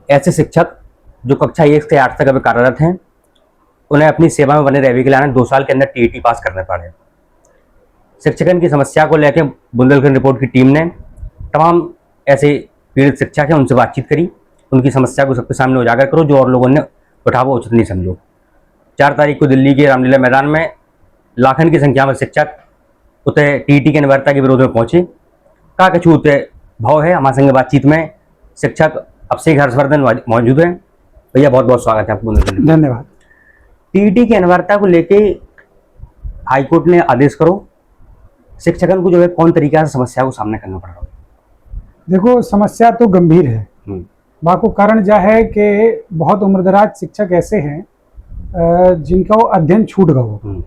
ऐसे शिक्षक जो कक्षा 1 से 8 तक अभी कार्यरत हैं, उन्हें अपनी सेवा में बने रहने के लिए 2 साल के अंदर टीईटी पास करने पड़े। शिक्षकन की समस्या को लेकर बुंदेलखंड रिपोर्ट की टीम ने तमाम ऐसे पीड़ित शिक्षक हैं उनसे बातचीत करी, उनकी समस्या को सबके सामने उजागर करो, जो और लोगों ने उठा वो उचित नहीं समझो। 4 तारीख को दिल्ली के रामलीला मैदान में लाखन की संख्या में शिक्षक उते टीईटी की अनिवार्यता के विरोध में पहुंचे। का कछु उते भाव है हमारे संगे बातचीत में शिक्षक अभिषेक हर्षवर्धन मौजूद हैं। भैया बहुत बहुत स्वागत है आपको। धन्यवाद। टीईटी की अनिवार्यता को लेके हाईकोर्ट ने आदेश करो, शिक्षकन को जो है कौन तरीका से समस्या को सामना करना पड़ रहा है? देखो, समस्या तो गंभीर है। बाको कारण जा है कि बहुत उम्रदराज शिक्षक ऐसे हैं जिनका वो अध्ययन छूट गयो।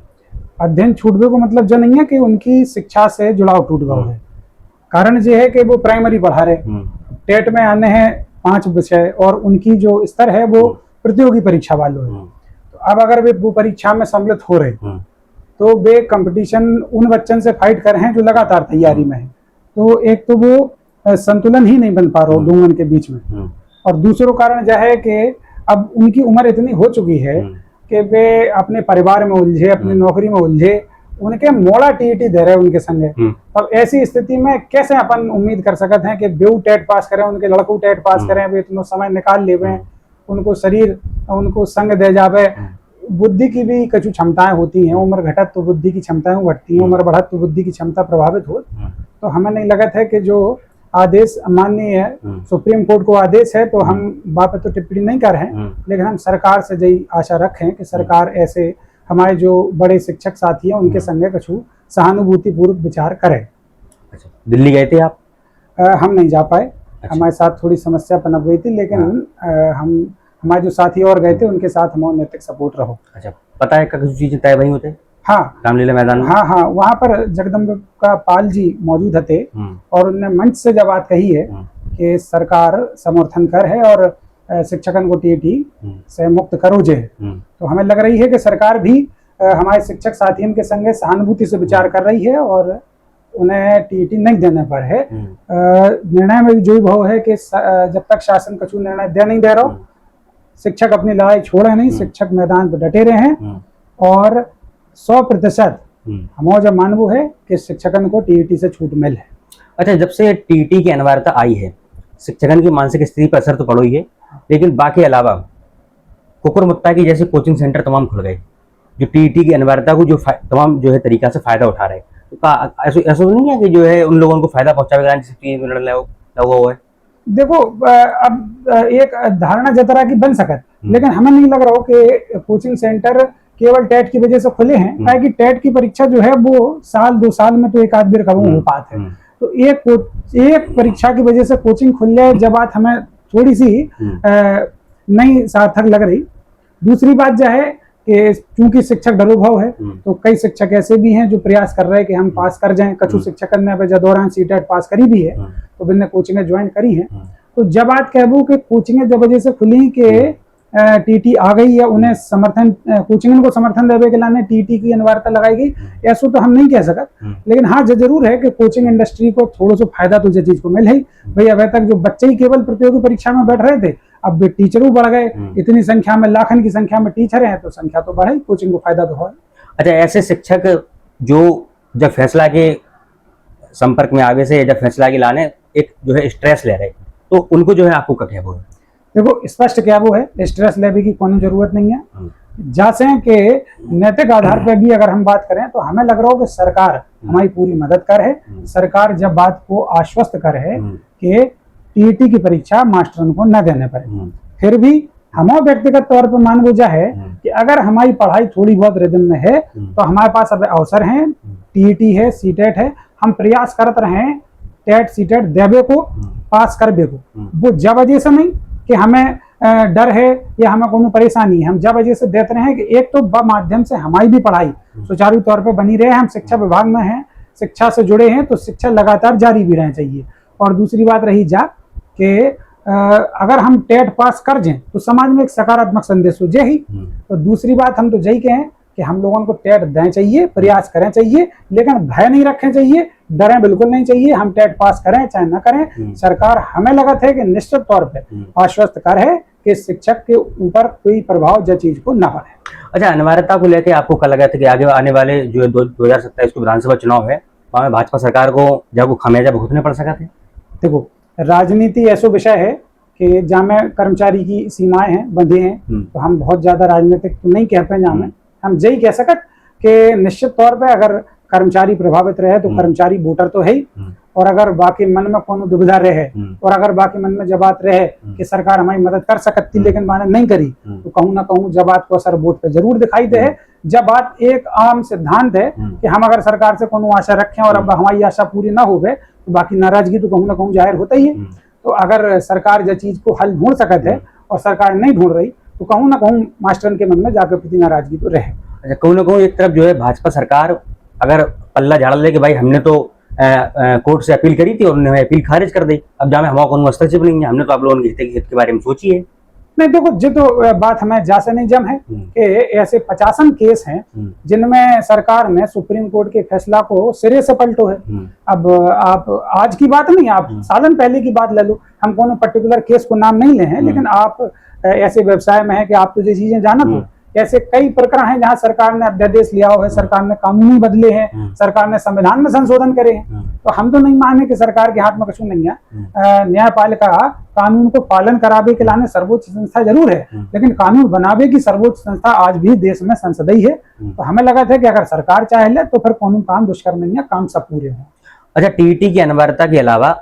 अध्ययन छूट गयो को मतलब जो नहीं है कि उनकी शिक्षा से जुड़ाव टूट गयो है। कारण ये है कि वो प्राइमरी पढ़ा रहे, टेट में आने हैं 5 विषय और उनकी जो स्तर है वो प्रतियोगी परीक्षा वालों है। तो अब अगर वे वो परीक्षा में सम्मिलित हो रहे तो वे कंपटीशन उन बच्चों से फाइट कर रहे हैं जो लगातार तैयारी में है। तो एक तो वो संतुलन ही नहीं बन पा रहा दोनों के बीच में, और दूसरा कारण यह है कि अब उनकी उम्र इतनी हो चुकी है कि वे अपने परिवार में उलझे, अपनी नौकरी में उलझे, उनके मोड़ा टीईटी दे रहे उनके संगे। अब ऐसी स्थिति में कैसे अपन उम्मीद कर सकते हैं कि बेऊ टेट पास करें, उनके लड़कों टेट पास करें, वे इतना समय निकाल लेवे, उनको शरीर उनको संग दे जावे। बुद्धि की भी कुछ क्षमताएं होती हैं, उम्र घटत तो बुद्धि की क्षमताएं घटती हैं, उम्र बढ़त तो बुद्धि की क्षमता प्रभावित हो। तो हमें नहीं लगता है कि जो आदेश माननीय है सुप्रीम कोर्ट को आदेश है, तो हम बात तो टिप्पणी नहीं कर रहे हैं, लेकिन हम सरकार से यही आशा रखें कि सरकार ऐसे हमारे जो बड़े शिक्षक साथी हैं उनके संगे कुछ सहानुभूति पूर्वक विचार करे। अच्छा, दिल्ली गए थे आप? हम नहीं जा पाए। अच्छा। हमारे साथ थोड़ी समस्या पनप गई थी, लेकिन हम हमारे जो साथी और गए थे उनके साथ हमारा नैतिक सपोर्ट रहो। अच्छा, पता है कुछ चीजें तय वही होते? हाँ, रामलीला मैदान में? हाँ, वहाँ पर जगदम्बिका पाल जी मौजूद थे और उन्होंने मंच से जब बात कही है कि सरकार समर्थन कर है और शिक्षकन को टीईटी से मुक्त करो जे। तो हमें लग रही है कि सरकार भी हमारे शिक्षक साथियों के संगे सहानुभूति से विचार कर रही है और उन्हें टीईटी नहीं देने पर है। निर्णय में भी जो भाव है कि जब तक शासन कछु निर्णय दे नहीं दे रहा, शिक्षक अपनी लड़ाई छोड़े नहीं, शिक्षक मैदान पर डटे रहे हैं और 100% हमारा जब मानव है कि शिक्षकन को टीईटी से छूट मिल है। अच्छा, जब से टीईटी की अनिवार्यता आई है, शिक्षकन की मानसिक स्थिति पर असर तो पड़ो ही है, लेकिन बाकी अलावा कुकुरमुत्ता की जैसे कोचिंग सेंटर तमाम खुल गए जो टीईटी की अनिवार्यता को जो तमाम जो है तरीका से फायदा उठा रहे हैं। तो ऐसा नहीं है कि जो है उन लोगों को फायदा पहुंचावेगा जिससे लगा हुआ है? देखो, अब एक धारणा जतरा की बन सकत, लेकिन हमें नहीं लग रहा हो कि कोचिंग सेंटर केवल टेट की वजह से खुले हैं, क्योंकि टेट की परीक्षा जो है वो 1-2 साल में तो एक आध बार कभी हो पाते हैं। तो एक परीक्षा की वजह से कोचिंग खुल जाए जब बात हमें थोड़ी सी नहीं सार्थक लग रही। दूसरी बात जो है कि चूंकि शिक्षक डरोभाव है, तो कई शिक्षक ऐसे भी हैं जो प्रयास कर रहे हैं कि हम पास कर जाएं। कछु शिक्षक ने दौरान सीटेट पास करी भी है, तो बिन्ने कोचिंगें ज्वाइन करी हैं। तो जब बात कहूँ कि कोचिंगें जब वजह से खुली कि टीटी आ गई या उन्हें समर्थन कोचिंग को समर्थन देने के लिए टीटी की अनिवार्यता लगाई गई, ऐसा तो हम नहीं कह सकते। लेकिन हाँ, जरूर है कि कोचिंग इंडस्ट्री को थोड़ा सा फायदा तो ये चीज को मिल ही भाई। अब तक जो बच्चे ही केवल प्रतियोगी परीक्षा में बैठ रहे थे, अब टीचरों बढ़ गए, इतनी संख्या में लाखन की संख्या में टीचर हैं, तो संख्या तो बढ़े, कोचिंग को फायदा तो हो। अच्छा, ऐसे शिक्षक जो जब फैसला के संपर्क में आगे से जब फैसला के लाने एक जो है स्ट्रेस ले रहे, तो उनको जो है आपको क्या कहना है? देखो, स्पष्ट क्या वो है, स्ट्रेस लेने की कोई जरूरत नहीं है। जैसे कि नैतिक आधार पर भी अगर हम बात करें तो हमें लग रहा हो कि सरकार हमारी पूरी मदद कर है। सरकार जब बात को आश्वस्त कर है कि टीईटी की परीक्षा मास्टरों को न देने पड़े, फिर भी हमारा व्यक्तिगत तौर पर मान बुझा है कि अगर हमारी पढ़ाई थोड़ी बहुत रिदम में है तो हमारे पास अब अवसर है, टीईटी है, सीटेट है, हम प्रयास करते रहे टेट सीटेट देवे को, पास करबे को। वो जब वजह से नहीं कि हमें डर है या हमें कोई परेशानी है, हम जब वजह से देते रहे कि एक तो माध्यम से हमारी भी पढ़ाई सुचारू तौर पर बनी रहे, हम शिक्षा विभाग में हैं, शिक्षा से जुड़े हैं, तो शिक्षा लगातार जारी भी रहनी चाहिए। और दूसरी बात रही जा कि अगर हम टेट पास कर जाएं तो समाज में एक सकारात्मक संदेश हो जाए ही। तो दूसरी बात हम तो यही कहें कि हम लोगों को टेट देना चाहिए, प्रयास करना चाहिए, लेकिन भय नहीं रखना चाहिए, डरें बिल्कुल नहीं चाहिए। हम टेट पास करें चाहे ना करें, सरकार हमें लगत है कि निश्चित तौर पे आश्वस्त कर है कि शिक्षक के ऊपर कोई प्रभाव जो चीज को ना पड़े। अच्छा, अनिवार्यता को लेकर आपको क्या लगा था कि आगे आने वाले जो 2027 को विधानसभा चुनाव है, वहाँ में भाजपा सरकार को जब खामियाजा भुगतने पड़ सका थे? देखो, राजनीति ऐसा विषय है कि जहाँ में कर्मचारी की सीमाएं हैं, बंधे हैं, तो हम बहुत ज्यादा राजनीतिक तो नहीं कह पाए। जहाँ में हम यही कह सकत कि निश्चित तौर पे अगर कर्मचारी प्रभावित रहे तो कर्मचारी वोटर तो है ही, और अगर बाकी मन में कोनो दुविधा रहे और अगर बाकी मन में जब बात रहे कि सरकार हमारी मदद कर सकती लेकिन माने नहीं करी, तो कहूँ ना कहूँ जब बात को असर वोट पे जरूर दिखाई दे है। जब बात एक आम सिद्धांत है कि हम अगर सरकार से कोनो आशा रखें और अब हमारी आशा पूरी ना हो गए तो बाकी नाराजगी तो कहूँ ना कहूँ जाहिर होता ही है। तो अगर सरकार जो चीज को हल ढूंढ सकत है और सरकार नहीं ढूंढ रही तो कहूँ ना कहूँ मास्टर के मन में जाकर प्रति नाराजगी तो रहे। अच्छा, कहूँ ना कहूँ एक तरफ जो है भाजपा सरकार अगर पल्ला झाड़ ले कि भाई हमने तो कोर्ट से अपील करी थी और उन्होंने अपील खारिज कर दी, अब जहाँ हमारा कोनो हस्तक्षेप नहीं है, हमने तो आप लोगों के हित के बारे में सोची है। नहीं देखो, जो तो बात हमें जा से नहीं जम है कि ऐसे 50 केस हैं जिनमें सरकार ने सुप्रीम कोर्ट के फैसला को सिरे से पलटो है। अब आप आज की बात नहीं, आप सालन पहले की बात ले लो, हम कोनो पर्टिकुलर केस को नाम नहीं ले हैं, लेकिन आप ऐसे व्यवसाय में है कि आप तो ये चीजें जानत हो। ऐसे कई प्रकरण हैं जहां सरकार ने अध्यादेश लिया हुआ है, सरकार ने कानून बदले हैं, सरकार ने संविधान में संशोधन करे हैं। तो हम तो नहीं माने कि सरकार के हाथ में कुछ नहीं है। न्यायपालिका कानून को पालन करावे के लाने सर्वोच्च संस्था जरूर है, लेकिन कानून बनावे की सर्वोच्च संस्था आज भी देश में संसद ही है। तो हमें लगा था कि अगर सरकार चाहे ले तो फिर कानून काम दुष्कर नहीं है, काम सब पूरे हों। अच्छा, टीईटी की अनिवार्यता के अलावा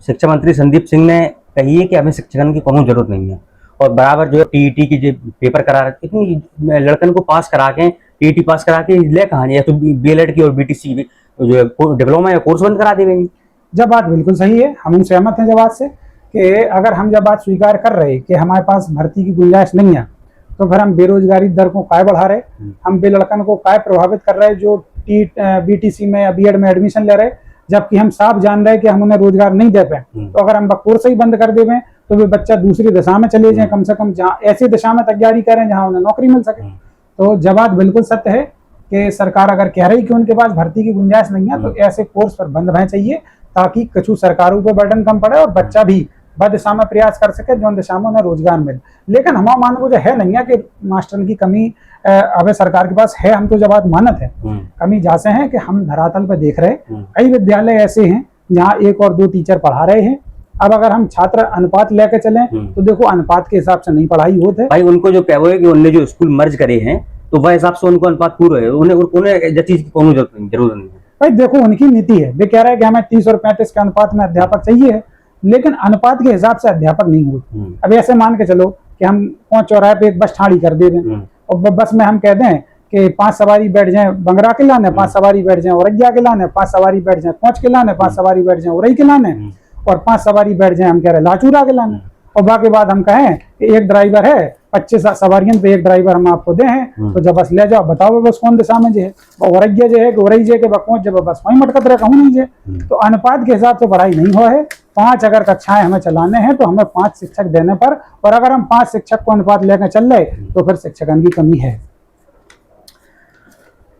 शिक्षा मंत्री संदीप सिंह ने कही है कि हमें शिक्षकन की कोनो जरूरत नहीं है, और बराबर जो टीईटी की जो पेपर करा रहे इतनी लड़कन को पास करा के टीईटी पास करा के ले कहाँ या तो बीएलएड की और बीटीसी जो डिप्लोमा या कोर्स बंद करा दी गई। जब बात बिल्कुल सही है, हम सहमत हैं जब बात से कि अगर हम जब बात स्वीकार कर रहे कि हमारे पास भर्ती की गुंजाइश नहीं है तो फिर हम बेरोजगारी दर को काय बढ़ा रहे, हम बे लड़कन को काय प्रभावित कर रहे जो बीटीसी में या बीएड में एडमिशन ले रहे, जबकि हम साफ जान रहे कि हम उन्हें रोजगार नहीं दे पाए। तो अगर हम कोर्स ही बंद कर देवें तो वे बच्चा दूसरी दिशा में चले जाए, कम से कम जहाँ ऐसी दिशा में तैयारी करें जहां उन्हें नौकरी मिल सके। तो जब बात बिल्कुल सत्य है कि सरकार अगर कह रही कि उनके पास भर्ती की गुंजाइश नहीं है तो ऐसे कोर्स पर बंद रहना चाहिए ताकि कछु सरकारों पर बर्डन कम पड़े और बच्चा भी बद दिशा में प्रयास कर सके जो दिशा में उन्हें रोजगार मिले। लेकिन हमारा मानना जो है नहीं है कि मास्टर की कमी अब सरकार के पास है, हम तो जब बात मानत है कमी जैसे है कि हम धरातल पर देख रहे कई विद्यालय ऐसे हैं जहाँ 1 और 2 टीचर पढ़ा रहे हैं। अब अगर हम छात्र अनुपात लेकर चलें तो देखो अनुपात के हिसाब से नहीं पढ़ाई होती है भाई। उनको जो कहो है कि उन्होंने जो स्कूल मर्ज करे हैं तो वह हिसाब से उनको अनुपात पूरा है, उन्हें चीज की कोनो जरूरत नहीं है। भाई देखो, उनकी नीति है, वे कह रहे हैं कि हमें 30 और 35 के अनुपात में अध्यापक चाहिए है, लेकिन अनुपात के हिसाब से अध्यापक नहीं होते। अब ऐसे मान के चलो कि हम 5 चौराहे पे एक बस ठाड़ी कर दे दें और बस में हम कह दें कि 5 सवारी बैठ जाए बंगरा के लाने, 5 सवारी बैठ जाए औरैया के लाने, 5 सवारी बैठ जाए कोंच के लाने, 5 सवारी बैठ जाए औरई के लाने और 5 सवारी बैठ जाए हम कह रहे लाचूरा के लाने। और बाकी बाद हम कहें कि एक ड्राइवर है 25 सवारियों पे एक ड्राइवर हम आपको दे हैं, तो जब बस ले जाओ बताओ बस कौन दिशा में जो है औरैया जो है औरई जे के बकोच जब बस वहीं मटकत रहे कहूँ नहीं जे। तो अनुपात के हिसाब से पढ़ाई नहीं हो है। 5 अगर कक्षाएं हमें चलाने हैं तो हमें 5 शिक्षक देने पर, और अगर हम 5 शिक्षक को अनुपात लेकर चल रहे तो फिर शिक्षकन की कमी है।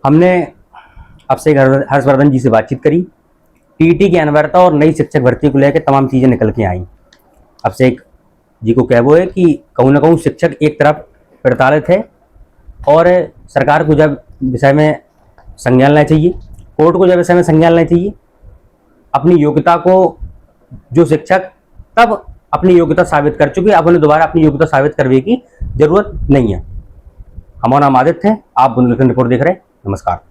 हमने आपसे हर्षवर्धन जी से बातचीत करी, टीईटी की अनिवार्यता और नई शिक्षक भर्ती को लेकर तमाम चीजें निकल के आई। आपसे एक जी को कहवो है कि कहूँ ना कहूँ शिक्षक एक तरफ प्रताड़ित है और सरकार को जब विषय में संज्ञान लेना चाहिए, कोर्ट को जब विषय में संज्ञान लेना चाहिए, अपनी योग्यता को जो शिक्षक तब अपनी योग्यता साबित कर चुके, अब उन्हें दोबारा अपनी योग्यता साबित करने की जरूरत नहीं है। हमारा नाम आदित्य है, आप बुंदेलखंड रिपोर्ट देख रहे हैं। नमस्कार।